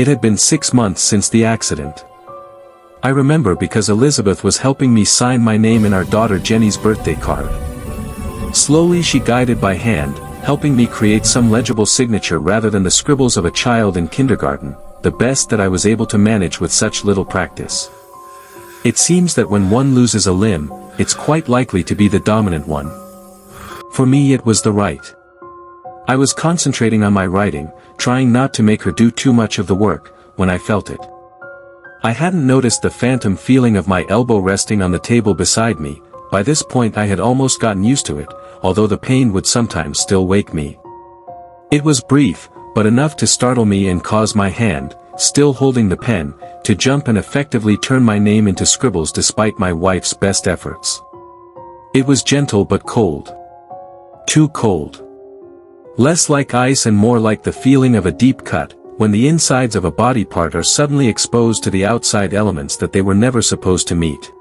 It had been 6 months since the accident. I remember because Elizabeth was helping me sign my name in our daughter Jenny's birthday card. Slowly she guided by hand, helping me create some legible signature rather than the scribbles of a child in kindergarten, the best that I was able to manage with such little practice. It seems that when one loses a limb, it's quite likely to be the dominant one. For me it was the right. I was concentrating on my writing, trying not to make her do too much of the work, when I felt it. I hadn't noticed the phantom feeling of my elbow resting on the table beside me. By this point I had almost gotten used to it, although the pain would sometimes still wake me. It was brief, but enough to startle me and cause my hand, still holding the pen, to jump and effectively turn my name into scribbles despite my wife's best efforts. It was gentle but cold. Too cold. Less like ice and more like the feeling of a deep cut, when the insides of a body part are suddenly exposed to the outside elements that they were never supposed to meet.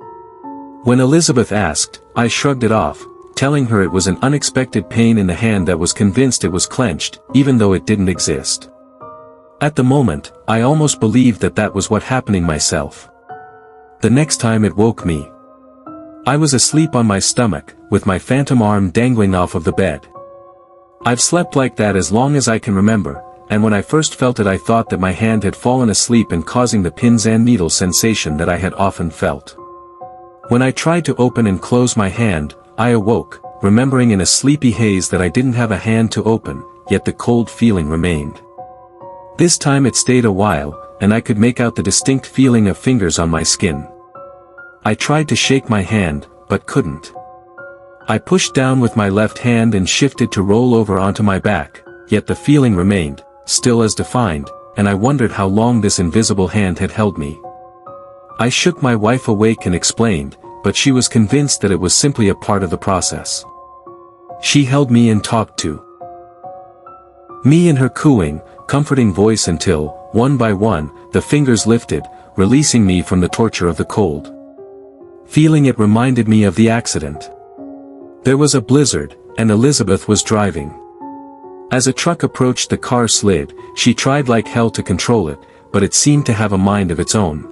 When Elizabeth asked, I shrugged it off, telling her it was an unexpected pain in the hand that was convinced it was clenched, even though it didn't exist. At the moment, I almost believed that that was what happening myself. The next time it woke me. I was asleep on my stomach, with my phantom arm dangling off of the bed. I've slept like that as long as I can remember, and when I first felt it I thought that my hand had fallen asleep and causing the pins and needles sensation that I had often felt. When I tried to open and close my hand, I awoke, remembering in a sleepy haze that I didn't have a hand to open, yet the cold feeling remained. This time it stayed a while, and I could make out the distinct feeling of fingers on my skin. I tried to shake my hand, but couldn't. I pushed down with my left hand and shifted to roll over onto my back, yet the feeling remained, still as defined, and I wondered how long this invisible hand had held me. I shook my wife awake and explained, but she was convinced that it was simply a part of the process. She held me and talked to me in her cooing, comforting voice until, one by one, the fingers lifted, releasing me from the torture of the cold. Feeling it reminded me of the accident. There was a blizzard, and Elizabeth was driving. As a truck approached the car slid, she tried like hell to control it, but it seemed to have a mind of its own.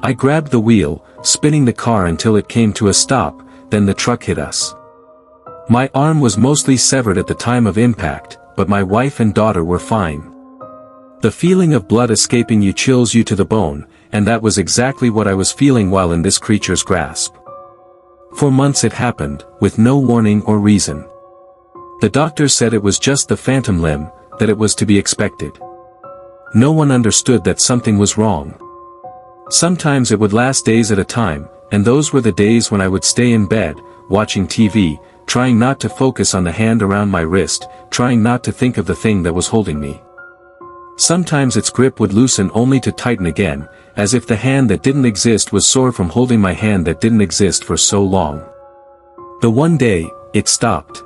I grabbed the wheel, spinning the car until it came to a stop, then the truck hit us. My arm was mostly severed at the time of impact, but my wife and daughter were fine. The feeling of blood escaping you chills you to the bone, and that was exactly what I was feeling while in this creature's grasp. For months it happened, with no warning or reason. The doctors said it was just the phantom limb, that it was to be expected. No one understood that something was wrong. Sometimes it would last days at a time, and those were the days when I would stay in bed, watching TV, trying not to focus on the hand around my wrist, trying not to think of the thing that was holding me. Sometimes its grip would loosen only to tighten again, as if the hand that didn't exist was sore from holding my hand that didn't exist for so long. The one day, it stopped.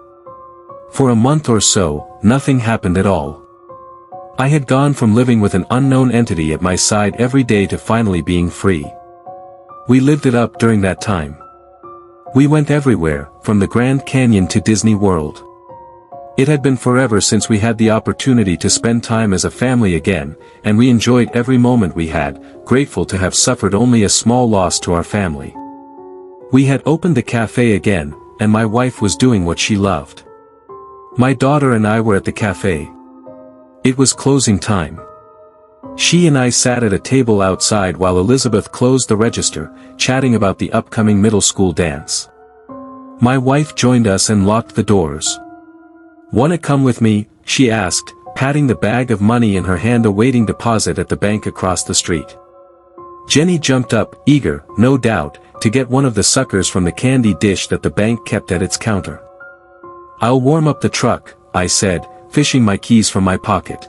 For a month or so, nothing happened at all. I had gone from living with an unknown entity at my side every day to finally being free. We lived it up during that time. We went everywhere, from the Grand Canyon to Disney World. It had been forever since we had the opportunity to spend time as a family again, and we enjoyed every moment we had, grateful to have suffered only a small loss to our family. We had opened the cafe again, and my wife was doing what she loved. My daughter and I were at the cafe. It was closing time. She and I sat at a table outside while Elizabeth closed the register, chatting about the upcoming middle school dance. My wife joined us and locked the doors. "Wanna come with me?" she asked, patting the bag of money in her hand awaiting deposit at the bank across the street. Jenny jumped up, eager, no doubt, to get one of the suckers from the candy dish that the bank kept at its counter. "I'll warm up the truck," I said, fishing my keys from my pocket.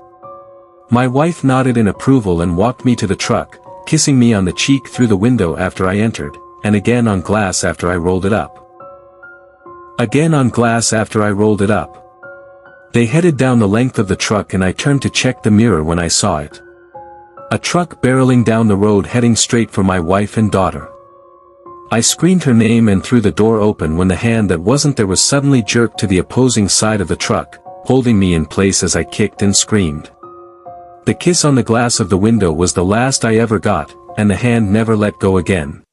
My wife nodded in approval and walked me to the truck, kissing me on the cheek through the window after I entered, and again on glass after I rolled it up. Again on glass after I rolled it up. They headed down the length of the truck and I turned to check the mirror when I saw it. A truck barreling down the road heading straight for my wife and daughter. I screamed her name and threw the door open when the hand that wasn't there was suddenly jerked to the opposing side of the truck, holding me in place as I kicked and screamed. The kiss on the glass of the window was the last I ever got, and the hand never let go again.